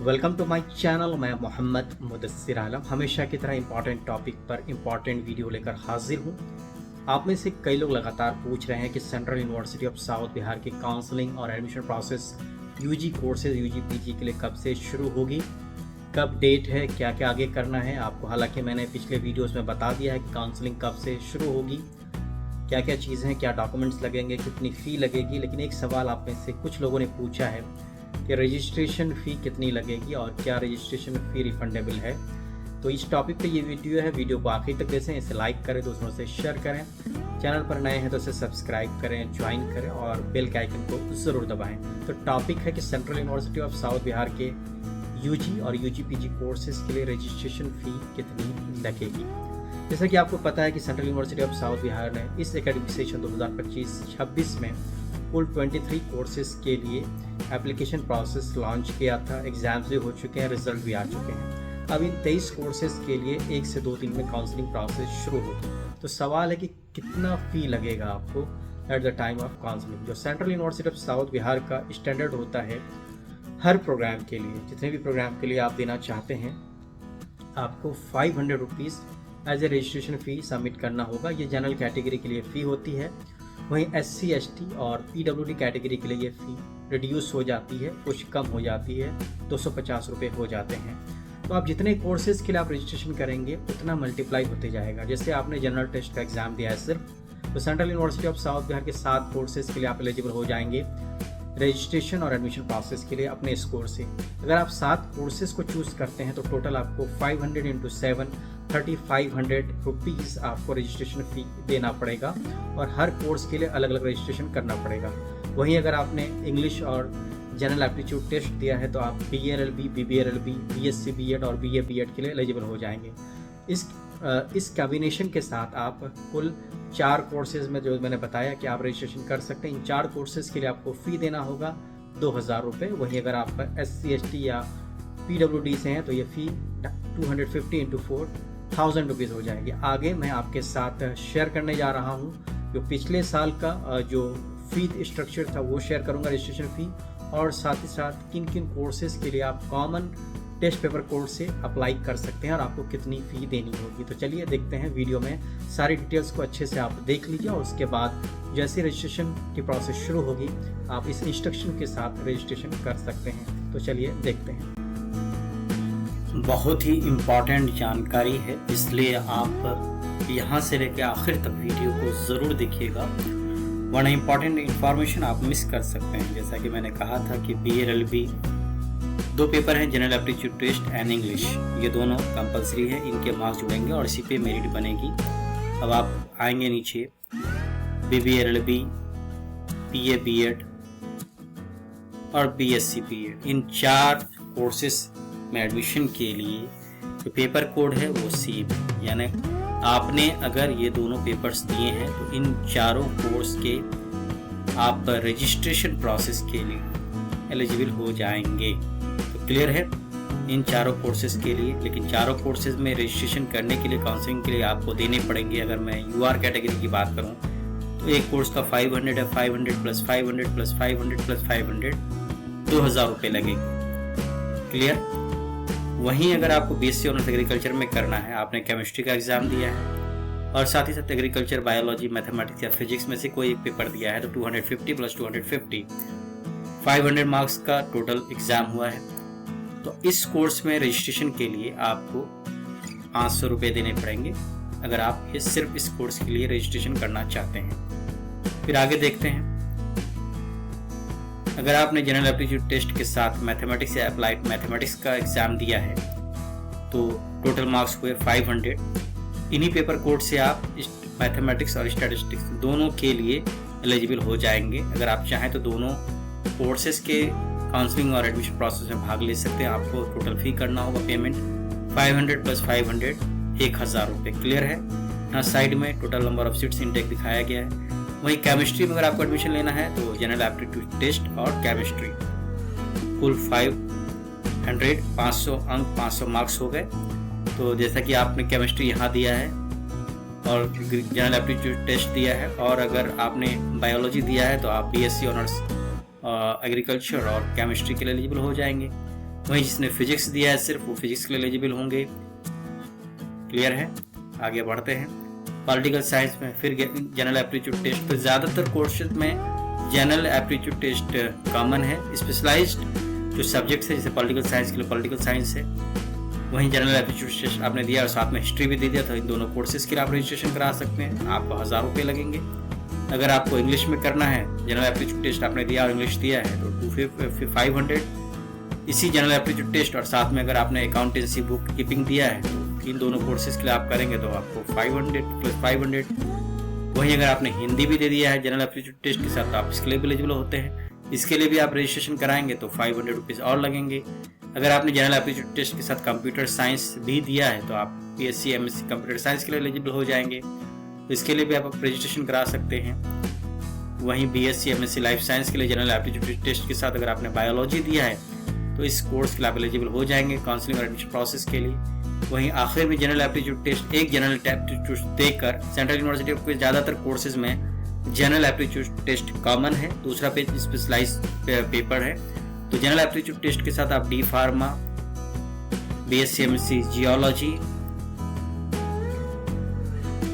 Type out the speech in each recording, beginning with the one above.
Welcome to my channel. मैं मोहम्मद मुदस्सिर आलम हमेशा की तरह इंपॉर्टेंट टॉपिक पर इंपॉर्टेंट वीडियो लेकर हाजिर हूँ। आप में से कई लोग लगातार पूछ रहे हैं कि central university of south Bihar की काउंसलिंग और admission process UG courses UG PG के लिए कब से शुरू होगी, कब डेट है, क्या क्या आगे करना है आपको। हालांकि मैंने पिछले वीडियोस में बता दिया है कि काउंसलिंग कब से शुरू होगी, क्या क्या चीज़ें हैं, क्या डॉक्यूमेंट्स लगेंगे, कितनी फ़ी लगेगी। लेकिन एक सवाल आप में से कुछ लोगों ने पूछा है कि रजिस्ट्रेशन फ़ी कितनी लगेगी और क्या रजिस्ट्रेशन फ़ी रिफंडेबल है। तो इस टॉपिक पे ये वीडियो है। वीडियो को आखिर तक देखें, इसे लाइक करें, दूसरों से शेयर करें, चैनल पर नए हैं तो इसे सब्सक्राइब करें, ज्वाइन करें और बेल के आइकन को ज़रूर दबाएं। तो टॉपिक है कि central university of south Bihar के यूजी और यूजी पीजी कोर्सेज़ के लिए रजिस्ट्रेशन फ़ी कितनी लगेगी। जैसा कि आपको पता है कि central university of south Bihar ने इस एकेडमिक सेशन 2025-26 में कुल 23 कोर्सेज के लिए एप्लीकेशन प्रोसेस लॉन्च किया था। एग्ज़ाम्स भी हो चुके हैं, रिजल्ट भी आ चुके हैं। अब इन 23 कोर्सेज के लिए 1 से 2 दिन में काउंसलिंग प्रोसेस शुरू होगी। तो सवाल है कि कितना फ़ी लगेगा आपको at the time of counselling. जो Central university of south Bihar का स्टैंडर्ड होता है हर प्रोग्राम के लिए, जितने भी प्रोग्राम के लिए आप देना चाहते हैं, आपको 500 rupees as a registration fee submit करना होगा। ये जनरल कैटेगरी के लिए फ़ी होती है। वहीं SC ST और PWD कैटेगरी के लिए ये फ़ी रिड्यूस हो जाती है, कुछ कम हो जाती है, 250 रुपये हो जाते हैं। तो आप जितने कोर्सेज़ के लिए आप रजिस्ट्रेशन करेंगे उतना मल्टीप्लाई होते जाएगा। जैसे आपने जनरल टेस्ट का एग्ज़ाम दिया है सिर्फ, तो central university of south Bihar के 7 कोर्सेज़ के लिए आप एलिजिबल हो जाएंगे रजिस्ट्रेशन और एडमिशन प्रोसेस के लिए अपने स्कोर से। अगर आप 7 कोर्सेज़ को चूज़ करते हैं तो टोटल आपको 500 × 7 3500 रुपीज़ आपको रजिस्ट्रेशन फ़ी देना पड़ेगा और हर कोर्स के लिए अलग अलग रजिस्ट्रेशन करना पड़ेगा। वहीं अगर आपने इंग्लिश और जनरल एप्टीट्यूड टेस्ट दिया है तो आप BA-LLB, BB-LLB, BSc B.Ed और BA B.Ed के लिए एलिजिबल हो जाएंगे। इस कॉम्बिनेशन के साथ आप कुल 4 कोर्सेज़ में, जो मैंने बताया कि आप रजिस्ट्रेशन कर सकते हैं, इन 4 कोर्सेज़ के लिए आपको फ़ी देना होगा 2000 रुपये। वहीं अगर आप SC ST या PWD से हैं तो ये फ़ी 250 × 4 1000 रुपीज़ हो जाएगी। आगे मैं आपके साथ शेयर करने जा रहा हूँ जो पिछले साल का जो फ़ी स्ट्रक्चर था वो शेयर करूँगा, रजिस्ट्रेशन फ़ी, और साथ ही साथ किन किन कोर्सेज़ के लिए आप कॉमन टेस्ट पेपर कोर्स से अप्लाई कर सकते हैं और आपको कितनी फ़ी देनी होगी। तो चलिए देखते हैं वीडियो में, सारी डिटेल्स को अच्छे से आप देख लीजिए और उसके बाद जैसे रजिस्ट्रेशन की प्रोसेस शुरू होगी आप इस इंस्ट्रक्शन के साथ रजिस्ट्रेशन कर सकते हैं। तो चलिए देखते हैं। बहुत ही इम्पॉर्टेंट जानकारी है, इसलिए आप यहाँ से लेकर आखिर तक वीडियो को ज़रूर देखिएगा, वरना इम्पॉर्टेंट इन्फॉर्मेशन आप मिस कर सकते हैं। जैसा कि मैंने कहा था कि BA-LLB 2 पेपर हैं, general aptitude test and English, ये दोनों कंपलसरी है, इनके मार्क्स जुड़ेंगे और इसी पे मेरिट बनेगी। अब आप आएंगे नीचे, BB-LLB, BA B.Ed और BSc B.Ed, इन 4 कोर्सेस में एडमिशन के लिए जो पेपर कोड है वो सेम है। यानी आपने अगर ये दोनों पेपर्स दिए हैं तो इन चारों कोर्स के आप रजिस्ट्रेशन प्रोसेस के लिए एलिजिबल हो जाएंगे। तो क्लियर है इन चारों कोर्सेज के लिए। लेकिन चारों कोर्सेज में रजिस्ट्रेशन करने के लिए, काउंसलिंग के लिए आपको देने पड़ेंगे। अगर मैं UR कैटेगरी की बात करूं तो एक कोर्स का 500 है, 500 + 500 + 500 + 500 2000 रुपये लगेंगे। क्लियर। वहीं अगर आपको BSc ऑनर्स एग्रीकल्चर में करना है, आपने केमिस्ट्री का एग्ज़ाम दिया है और साथ ही साथ एग्रीकल्चर, बायोलॉजी, मैथमेटिक्स या फिजिक्स में से कोई एक पेपर दिया है तो 250 + 250 500 मार्क्स का टोटल एग्ज़ाम हुआ है। तो इस कोर्स में रजिस्ट्रेशन के लिए आपको 500 रुपये देने पड़ेंगे अगर आप सिर्फ इस कोर्स के लिए रजिस्ट्रेशन करना चाहते हैं। फिर आगे देखते हैं, अगर आपने जनरल एप्टीट्यूड टेस्ट के साथ मैथमेटिक्स या अप्लाइड मैथमेटिक्स का एग्ज़ाम दिया है तो टोटल मार्क्स हुए 500। इन्हीं पेपर कोड से आप मैथमेटिक्स और स्टैटिस्टिक्स दोनों के लिए एलिजिबल हो जाएंगे। अगर आप चाहें तो दोनों कोर्सेज के काउंसलिंग और एडमिशन प्रोसेस में भाग ले सकते हैं। आपको टोटल फ़ी करना होगा पेमेंट 500 + 500 1000 रुपये। क्लियर है। यहाँ साइड में total number of seats intake दिखाया गया है। वहीं केमिस्ट्री में अगर आपको एडमिशन लेना है तो जनरल एप्टीट्यूड टेस्ट और केमिस्ट्री कुल 500 500 अंक 500 मार्क्स हो गए। तो जैसा कि आपने केमिस्ट्री यहाँ दिया है और जनरल एप्टीट्यूड टेस्ट दिया है, और अगर आपने बायोलॉजी दिया है तो आप BSc ऑनर्स एग्रीकल्चर और केमिस्ट्री के लिए एलिजिबल हो जाएंगे। वहीं जिसने फिजिक्स दिया है सिर्फ वो फिजिक्स के लिए एलिजिबल होंगे। क्लियर है? आगे बढ़ते हैं। पॉलिटिकल साइंस में फिर जनरल एप्टीट्यूड टेस्ट, तो ज़्यादातर कोर्सेज में जनरल एप्टीट्यूड टेस्ट कॉमन है। स्पेशलाइज्ड जो सब्जेक्ट्स है जैसे पॉलिटिकल साइंस के लिए पॉलिटिकल साइंस है, वहीं जनरल एप्टीट्यूड टेस्ट आपने दिया और साथ में हिस्ट्री भी दे दिया, तो इन दोनों कोर्सेज के लिए आप रजिस्ट्रेशन करा सकते हैं। आपको 1000 रुपये लगेंगे। अगर आपको इंग्लिश में करना है, जनरल एप्टीट्यूड टेस्ट आपने दिया और इंग्लिश दिया है तो 500 इसी जनरल एप्टीट्यूड टेस्ट, और साथ में अगर आपने अकाउंटेंसी बुक कीपिंग दिया है तो इन दोनों कोर्सेज के लिए आप करेंगे तो आपको 500 + 500। वहीं अगर आपने हिंदी भी दे दिया है जनरल एप्टीट्यूड टेस्ट के साथ, तो आप इसके लिए भी एलिजिबल होते हैं। इसके लिए भी आप रजिस्ट्रेशन कराएंगे तो 500 रुपीज़ और लगेंगे। अगर आपने जनरल एप्टीट्यूड टेस्ट के साथ कंप्यूटर साइंस भी दिया है तो आप BSc MSc कंप्यूटर साइंस के लिए एलिजिबल हो जाएंगे, तो इसके लिए भी आप रजिस्ट्रेशन करा सकते हैं। वहीं BSc MSc लाइफ साइंस के लिए जनरल एप्टीट्यूड टेस्ट के साथ अगर आपने बायोलॉजी दिया है तो इस कोर्स के लिए आप एलिजिबल हो जाएंगे काउंसलिंग और एडमिशन प्रोसेस के लिए। वहीं आखिर में जनरल एप्टीट्यूड टेस्ट, एक जनरल एप्टीट्यूड देकर सेंट्रल यूनिवर्सिटी के ज़्यादातर कोर्सेज में जनरल एप्टीट्यूड टेस्ट कॉमन है, दूसरा पेज स्पेशलाइज पेपर है। तो जनरल एप्टीट्यूड टेस्ट के साथ आप D pharma, BSc MSc geology,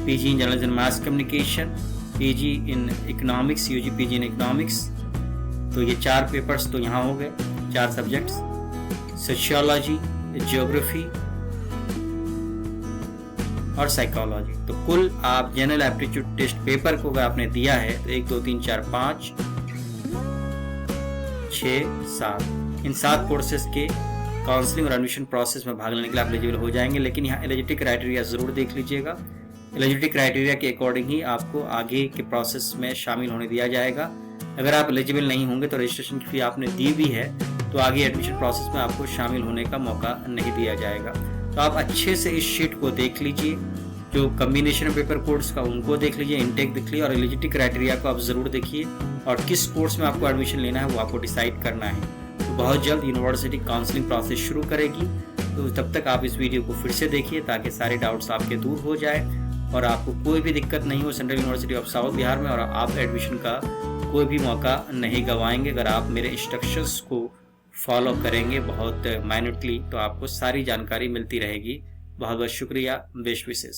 PG in journalism and mass communication, PG in economics, UG PG in economics, तो ये 4 पेपर्स तो यहाँ हो गए, 4 सब्जेक्ट्स, सोशियोलॉजी, ज्योग्राफी और साइकोलॉजी। तो कुल आप जनरल एप्टीट्यूड टेस्ट पेपर को अगर आपने दिया है तो 1 2 3 4 5 6 7 इन 7 कोर्सेज के काउंसलिंग और एडमिशन प्रोसेस में भाग लेने के लिए आप एलिजिबल हो जाएंगे। लेकिन यहाँ एलिजिबिलिटी क्राइटेरिया ज़रूर देख लीजिएगा। एलिजिबिलिटी क्राइटेरिया के अकॉर्डिंग ही आपको आगे के प्रोसेस में शामिल होने दिया जाएगा। अगर आप एलिजिबल नहीं होंगे तो रजिस्ट्रेशन की फी आपने दी भी है तो आगे एडमिशन प्रोसेस में आपको शामिल होने का मौका नहीं दिया जाएगा। तो आप अच्छे से इस शीट को देख लीजिए, जो कम्बिनेशन पेपर कोर्स का उनको देख लीजिए, इनटेक देख लीजिए और एलिजिबिलिटी क्राइटेरिया को आप ज़रूर देखिए और किस कोर्स में आपको एडमिशन लेना है वो आपको डिसाइड करना है। तो बहुत जल्द यूनिवर्सिटी काउंसलिंग प्रोसेस शुरू करेगी, तो तब तक आप इस वीडियो को फिर से देखिए ताकि सारे डाउट्स आपके दूर हो जाए और आपको कोई भी दिक्कत नहीं हो central university of south Bihar में, और आप एडमिशन का कोई भी मौका नहीं गंवाएंगे। अगर आप मेरे इंस्ट्रक्शंस को फॉलो करेंगे बहुत माइन्यूटली तो आपको सारी जानकारी मिलती रहेगी। बहुत बहुत शुक्रिया। बेस्ट विशेष।